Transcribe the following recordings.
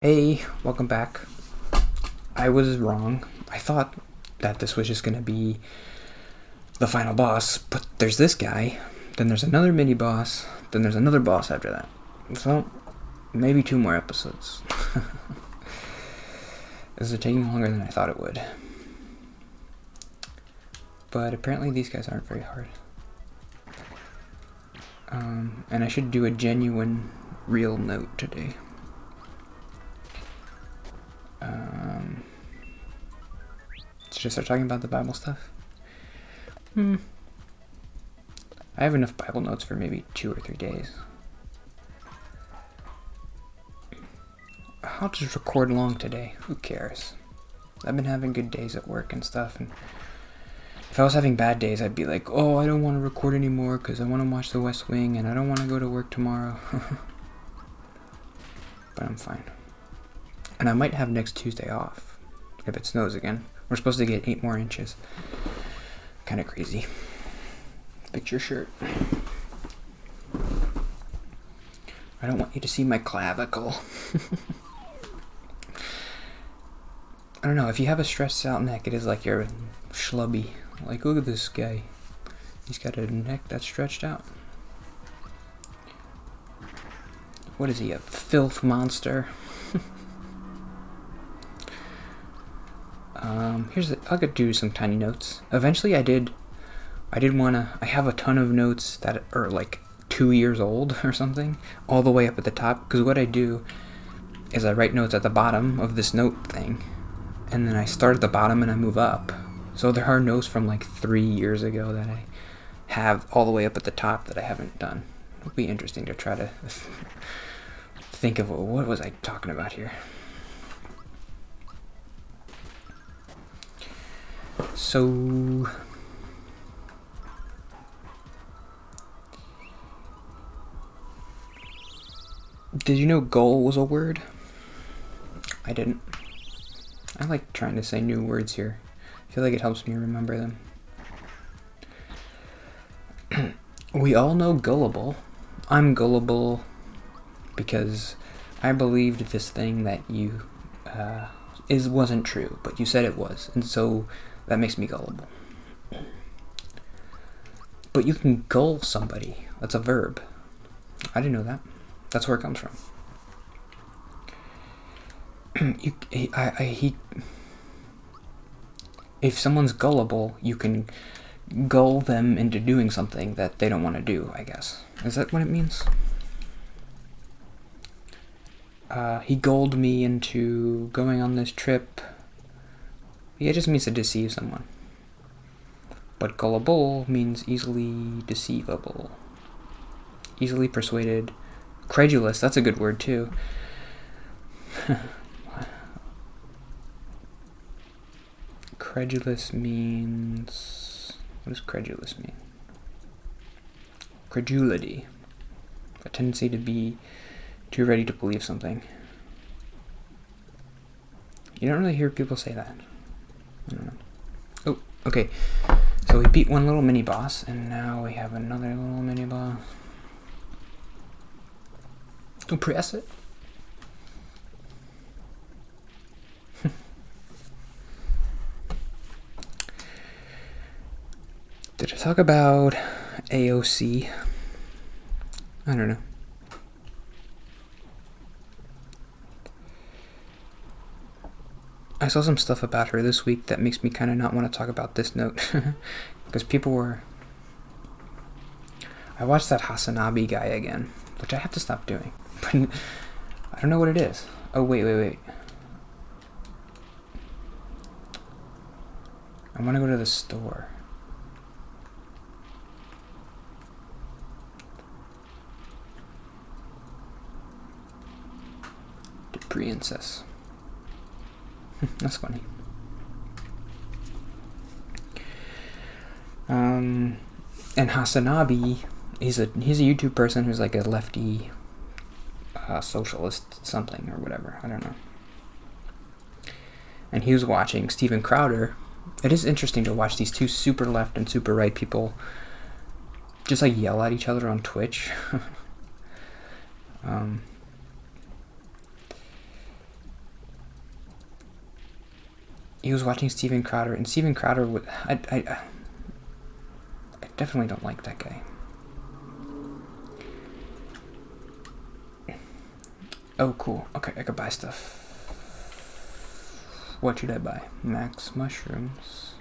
Hey, welcome back. I was wrong. I thought that this was just gonna be the final boss, but there's this guy, then there's another mini boss, then there's another boss after that. So, maybe 2 more episodes. This is taking longer than I thought it would. But apparently these guys aren't very hard. And I should do a genuine, real note today. Should I start talking about the Bible stuff? I have enough Bible notes for maybe 2 or 3 days. I'll just record long today. Who cares? I've been having good days at work and stuff, and if I was having bad days, I'd be like, oh, I don't want to record anymore because I want to watch The West Wing and I don't want to go to work tomorrow. But I'm fine. And I might have next Tuesday off if it snows again. We're supposed to get 8 more inches. Kind of crazy. Fix your shirt. I don't want you to see my clavicle. I don't know, if you have a stressed out neck, it is like you're schlubby. Like, look at this guy. He's got a neck that's stretched out. What is he, a filth monster? I'll go do some tiny notes. Eventually I have a ton of notes that are like 2 years old or something, all the way up at the top, because what I do is I write notes at the bottom of this note thing, and then I start at the bottom and I move up. So there are notes from like 3 years ago that I have all the way up at the top that I haven't done. It'll be interesting to try to think of what was I talking about here. So, did you know goal was a word? I didn't. I like trying to say new words here. I feel like it helps me remember them. We all know gullible. I'm gullible because I believed this thing that you wasn't true, but you said it was, and so that makes me gullible. But you can gull somebody. That's a verb. I didn't know that. That's where it comes from. If someone's gullible, you can gull them into doing something that they don't want to do, I guess. Is that what it means? He gulled me into going on this trip. It just means to deceive someone. But gullible means easily deceivable. Easily persuaded. Credulous, that's a good word too. Credulous means... What does credulous mean? Credulity. A tendency to be too ready to believe something. You don't really hear people say that. I don't know. Oh, okay. So we beat one little mini boss, and now we have another little mini boss. Don't press it. Did I talk about AOC? I don't know. I saw some stuff about her this week that makes me kind of not want to talk about this note. Because people were... I watched that Hasanabi guy again, which I have to stop doing. But I don't know what it is. Oh, wait. I want to go to the store. The princess. That's funny. And Hasanabi, he's a YouTube person who's like a lefty socialist something or whatever. I don't know. And he was watching Steven Crowder. It is interesting to watch these two super left and super right people just like yell at each other on Twitch. he was watching Steven Crowder, and Steven Crowder would I definitely don't like that guy. Oh, cool. Okay, I could buy stuff. What should I buy? Max mushrooms.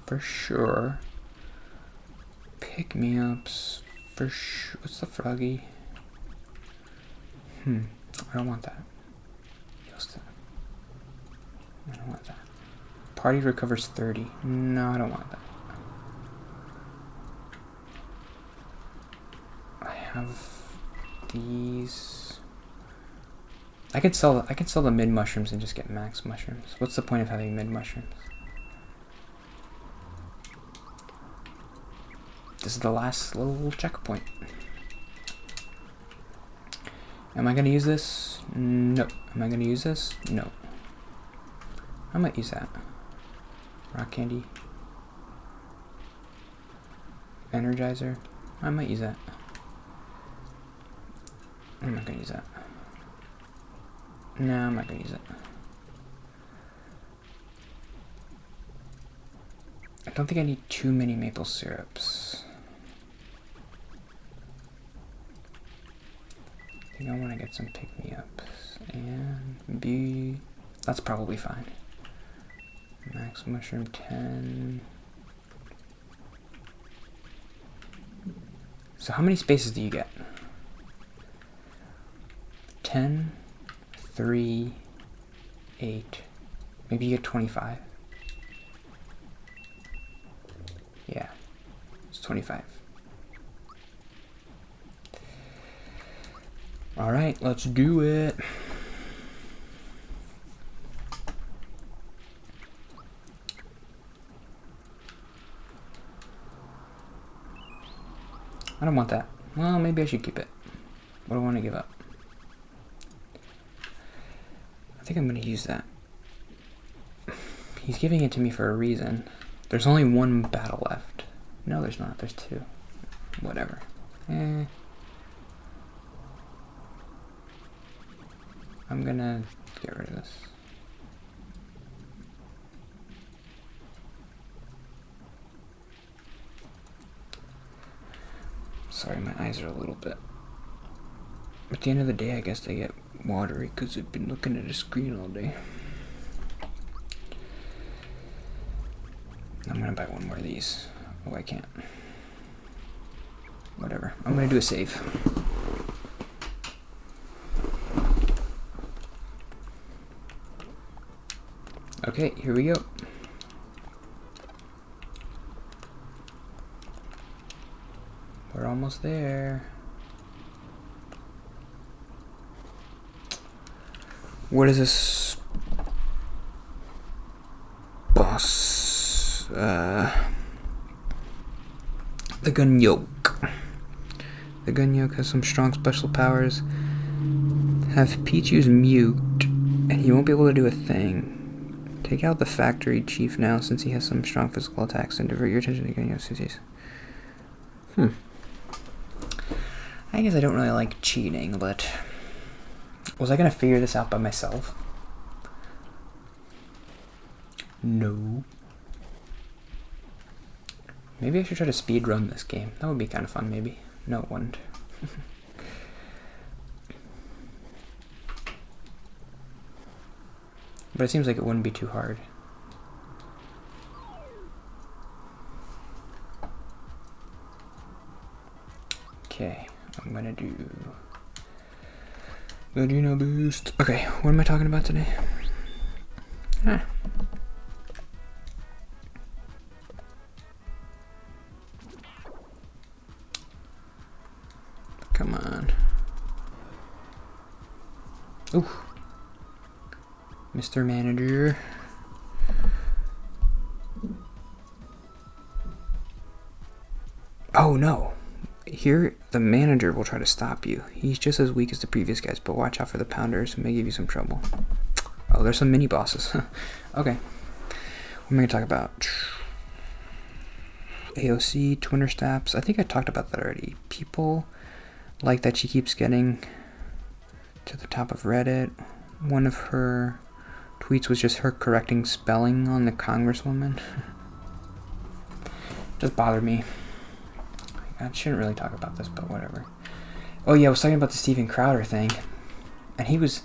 For sure. Pick-me-ups. For sure. What's the froggy? I don't want that. I don't want that. Party recovers 30. No, I don't want that. I have these. I could sell the mid mushrooms and just get max mushrooms. What's the point of having mid mushrooms? This is the last little checkpoint. Am I gonna use this? No. Am I gonna use this? No. I might use that. Rock candy. Energizer. I might use that. I'm not gonna use that. No, I'm not gonna use it. I don't think I need too many maple syrups. I think I want to get some pick-me-ups. And B. That's probably fine. Max mushroom 10. So how many spaces do you get? 10, 3, 8. Maybe you get 25. Yeah, it's 25. All right, let's do it. I don't want that. Well, maybe I should keep it. What do I want to give up? I think I'm going to use that. He's giving it to me for a reason. There's only one battle left. No, there's not. There's two. Whatever. I'm going to get rid of this. Sorry, my eyes are a little bit. At the end of the day, I guess they get watery because I've been looking at a screen all day. I'm gonna buy one more of these. Oh, I can't. Whatever. I'm gonna do a save. Okay, here we go. We're almost there. What is this? Boss. The gun yoke. The gun yoke has some strong special powers. Have Peach use mute, and he won't be able to do a thing. Take out the factory chief now, since he has some strong physical attacks, and divert your attention to gun yoke CCs. I guess I don't really like cheating, but was I gonna figure this out by myself? No. Maybe I should try to speedrun this game. That would be kind of fun, maybe. No, it wouldn't. But it seems like it wouldn't be too hard. Okay, I'm gonna do the Geno boost. Okay, what am I talking about today? Come on. Ooh. Mr. Manager. Oh no. Here, the manager will try to stop you. He's just as weak as the previous guys, but watch out for the pounders who may give you some trouble. Oh, there's some mini bosses. Okay. What am I going to talk about? AOC, Twinner Staps. I think I talked about that already. People like that she keeps getting to the top of Reddit. One of her tweets was just her correcting spelling on the congresswoman. Just bothered me. I shouldn't really talk about this, but whatever. Oh yeah, I was talking about the Steven Crowder thing. And he was...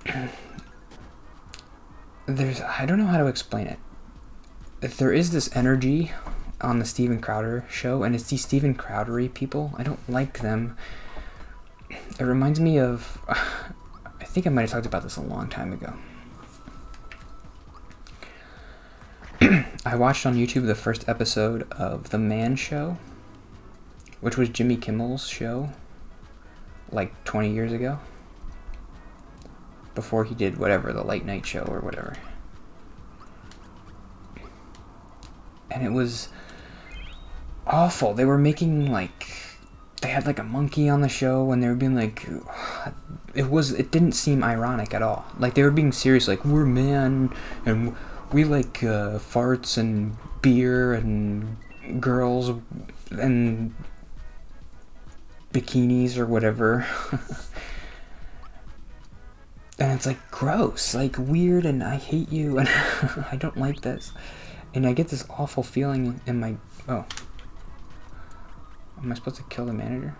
I don't know how to explain it. If there is this energy on the Steven Crowder show, and it's these Steven Crowdery people, I don't like them. It reminds me of... I think I might have talked about this a long time ago. I watched on YouTube the first episode of The Man Show, which was Jimmy Kimmel's show, like 20 years ago, before he did whatever, the late night show or whatever. And it was awful. They were making they had like a monkey on the show, and they were being like, it didn't seem ironic at all. Like they were being serious, like, we're men and we like farts and beer and girls and bikinis or whatever. And it's like gross, like weird, and I hate you, and I don't like this. And I get this awful feeling in my... Oh. Am I supposed to kill the manager?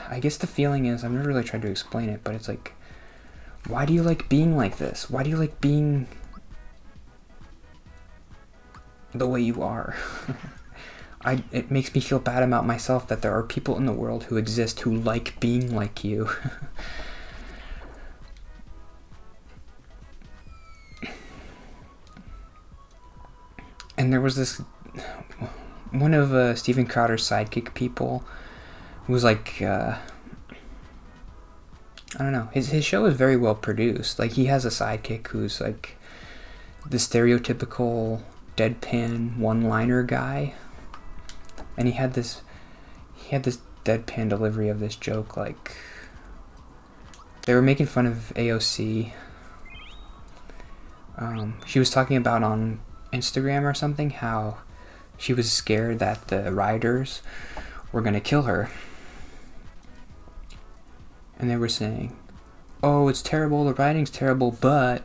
I guess the feeling is, I've never really tried to explain it, but it's like, why do you like being like this? Why do you like being the way you are? It makes me feel bad about myself that there are people in the world who exist who like being like you. And there was this, one of Steven Crowder's sidekick people who was like, I don't know, his show is very well produced. Like, he has a sidekick who's like the stereotypical deadpan one-liner guy. And he had this deadpan delivery of this joke, like, they were making fun of AOC. She was talking about on Instagram or something how she was scared that the rioters were gonna kill her. And they were saying, oh, it's terrible, the rioting's terrible, but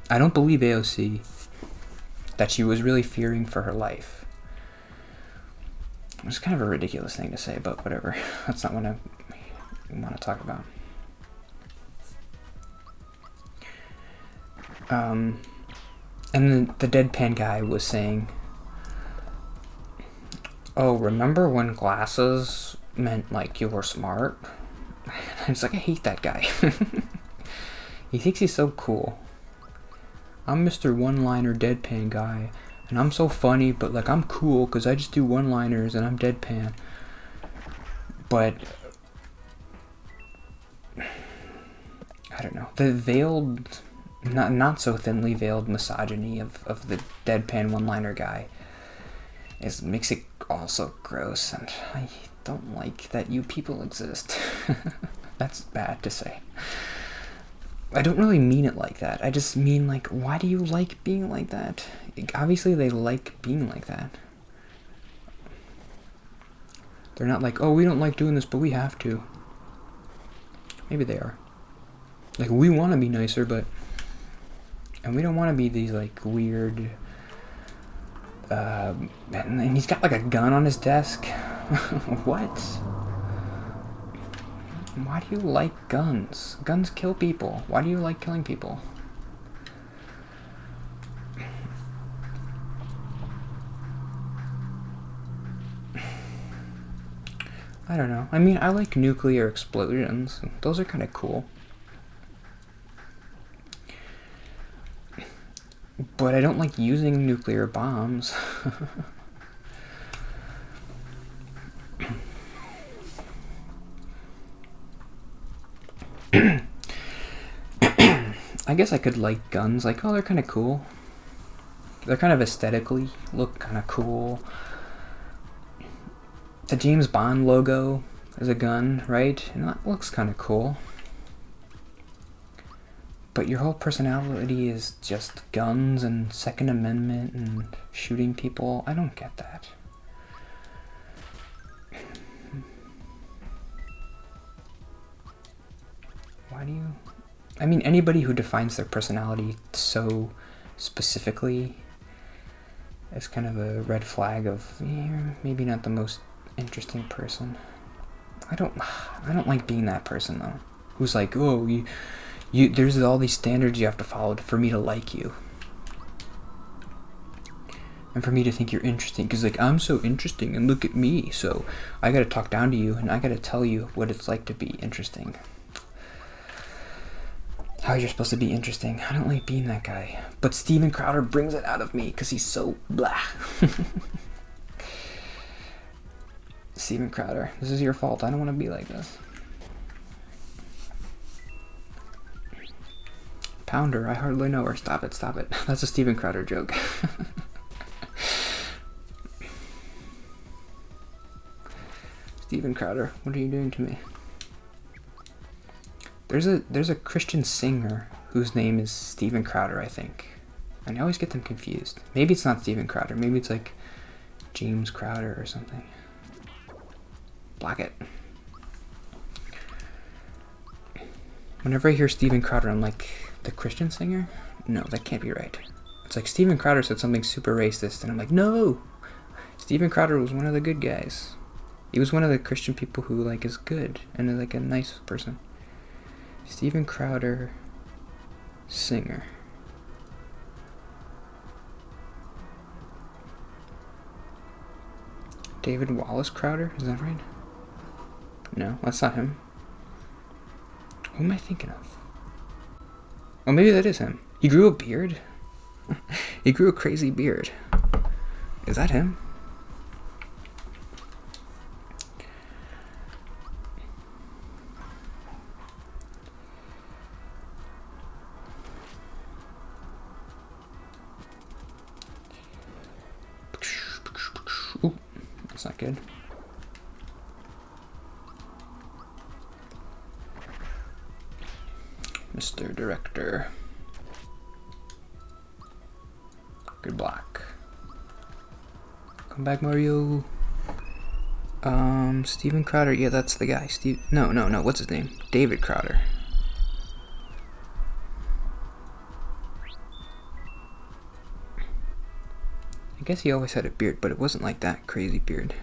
I don't believe AOC that she was really fearing for her life. It's kind of a ridiculous thing to say, but whatever. That's not what I want to talk about. And the deadpan guy was saying, oh, remember when glasses meant like you were smart? It's like, I hate that guy. He thinks he's so cool. I'm Mr. One-Liner Deadpan Guy, and I'm so funny, but like I'm cool because I just do one-liners and I'm deadpan. But I don't know, the veiled, not so thinly veiled misogyny of the deadpan one-liner guy makes it also gross, and I don't like that you people exist. That's bad to say. I don't really mean it like that. I just mean, like, why do you like being like that? Obviously they like being like that. They're not like, oh, we don't like doing this, but we have to. Maybe they are. Like, we want to be nicer, but... And we don't want to be these, like, weird... and he's got, like, a gun on his desk. What? Why do you like guns? Guns kill people. Why do you like killing people? I don't know. I mean, I like nuclear explosions. Those are kind of cool. But I don't like using nuclear bombs. I guess I could like guns. Like, oh, they're kind of cool. They're kind of aesthetically look kind of cool. The James Bond logo is a gun, right? And that looks kind of cool. But your whole personality is just guns and Second Amendment and shooting people. I don't get that. Why do you... I mean, anybody who defines their personality so specifically is kind of a red flag of you're maybe not the most interesting person. I don't like being that person though, who's like, oh, you there's all these standards you have to follow for me to like you, and for me to think you're interesting, because like I'm so interesting and look at me, so I gotta talk down to you and I gotta tell you what it's like to be interesting. How you're supposed to be interesting. I don't like being that guy. But Steven Crowder brings it out of me because he's so blah. Steven Crowder, this is your fault. I don't want to be like this. Pounder, I hardly know her. Stop it, stop it. That's a Steven Crowder joke. Steven Crowder, what are you doing to me? There's a Christian singer whose name is Steven Crowder, I think. And I always get them confused. Maybe it's not Steven Crowder. Maybe it's like James Crowder or something. Block it. Whenever I hear Steven Crowder, I'm like, the Christian singer? No, that can't be right. It's like Steven Crowder said something super racist, and I'm like, no! Steven Crowder was one of the good guys. He was one of the Christian people who like is good and is like a nice person. Steven Crowder, singer. David Wallace Crowder, is that right? No, that's not him. Who am I thinking of? Oh, maybe that is him. He grew a beard? He grew a crazy beard. Is that him? Ooh, that's not good. Mr. Director. Good block. Come back, Mario. Steven Crowder. Yeah, that's the guy. No. What's his name? David Crowder. I guess he always had a beard, but it wasn't like that crazy beard.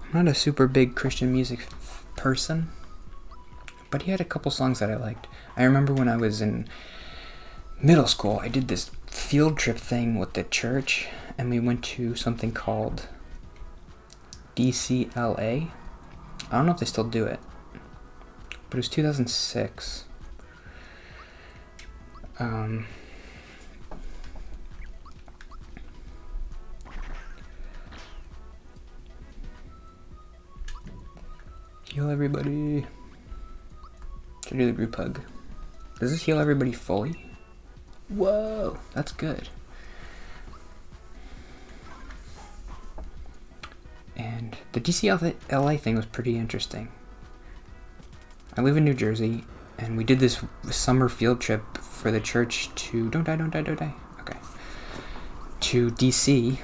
I'm not a super big Christian music person, but he had a couple songs that I liked. I remember when I was in middle school, I did this field trip thing with the church, and we went to something called DCLA. I don't know if they still do it, but it was 2006. Heal everybody. Should do the group hug. Does this heal everybody fully? Whoa, that's good. And the DCLA thing was pretty interesting. I live in New Jersey, and we did this summer field trip for the church to... Don't die. Okay. To DC.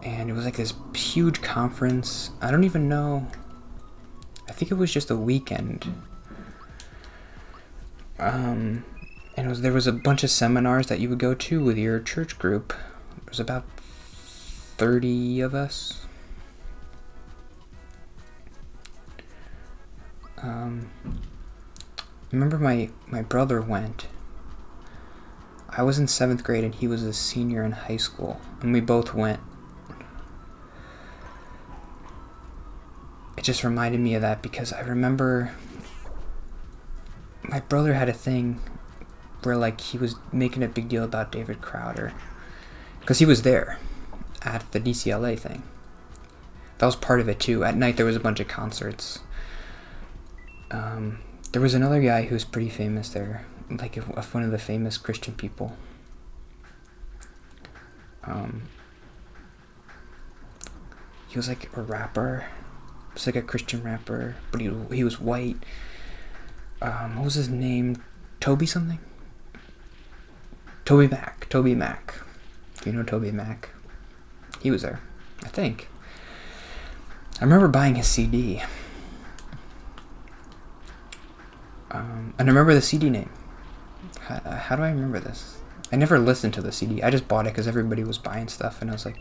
And it was like this huge conference. I don't even know. I think it was just a weekend. And there was a bunch of seminars that you would go to with your church group. There was about 30 of us. I remember my brother went. I was in 7th grade and he was a senior in high school. And we both went. It just reminded me of that because I remember my brother had a thing where like he was making a big deal about David Crowder because he was there at the DCLA thing. That was part of it too. At night there was a bunch of concerts. There was another guy who was pretty famous there, like one of the famous Christian people. He was like a rapper. He was like a Christian rapper, but he was white. What was his name? Toby something? Toby Mac. Do you know Toby Mac? He was there, I think. I remember buying his CD. And I remember the CD name. How do I remember this? I never listened to the CD. I just bought it because everybody was buying stuff, and I was like,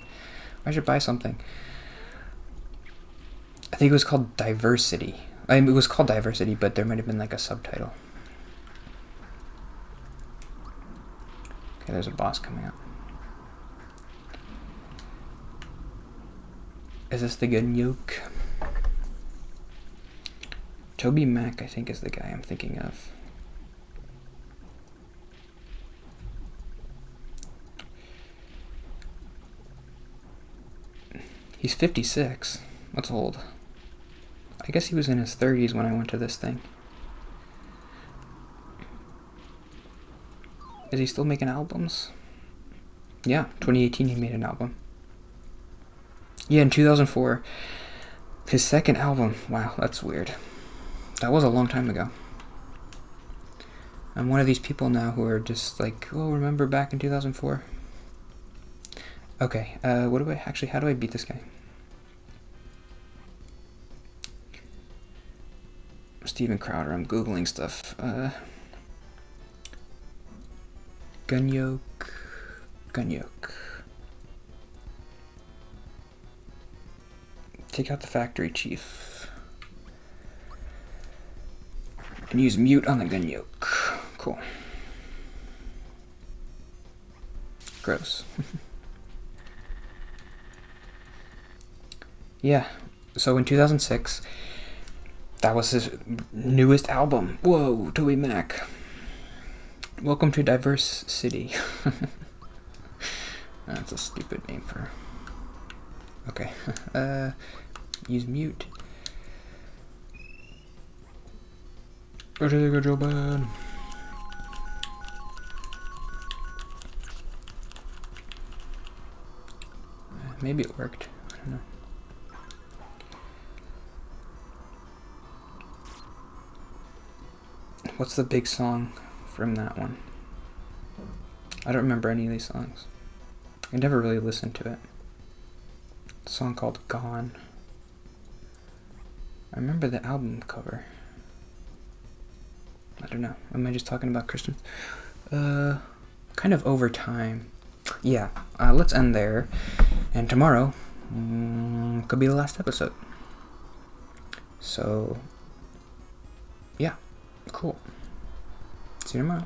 I should buy something. I think it was called Diversity. It was called Diversity, but there might have been like a subtitle. Okay, there's a boss coming up. Is this the Gun Yoke? Toby Mac, I think, is the guy I'm thinking of. He's 56. That's old. I guess he was in his 30s when I went to this thing. Is he still making albums? Yeah, 2018 he made an album. Yeah, in 2004. His second album. Wow, that's weird. That was a long time ago. I'm one of these people now who are just like, oh, remember back in 2004? Okay, how do I beat this guy? Steven Crowder, I'm Googling stuff. Gun Yoke. Take out the factory chief. And use mute on the Gun Yoke. Cool. Gross. Yeah, so in 2006, that was his newest album. Whoa, Toby Mac. Welcome to Diverse City. That's a stupid name for... Okay. Use mute. Go Joe Bud. Maybe it worked. I don't know. What's the big song from that one? I don't remember any of these songs. I never really listened to it. It's a song called Gone. I remember the album cover. I don't know. Am I just talking about Christians? Kind of over time. Yeah, let's end there. And tomorrow could be the last episode. So, yeah, cool. See you tomorrow.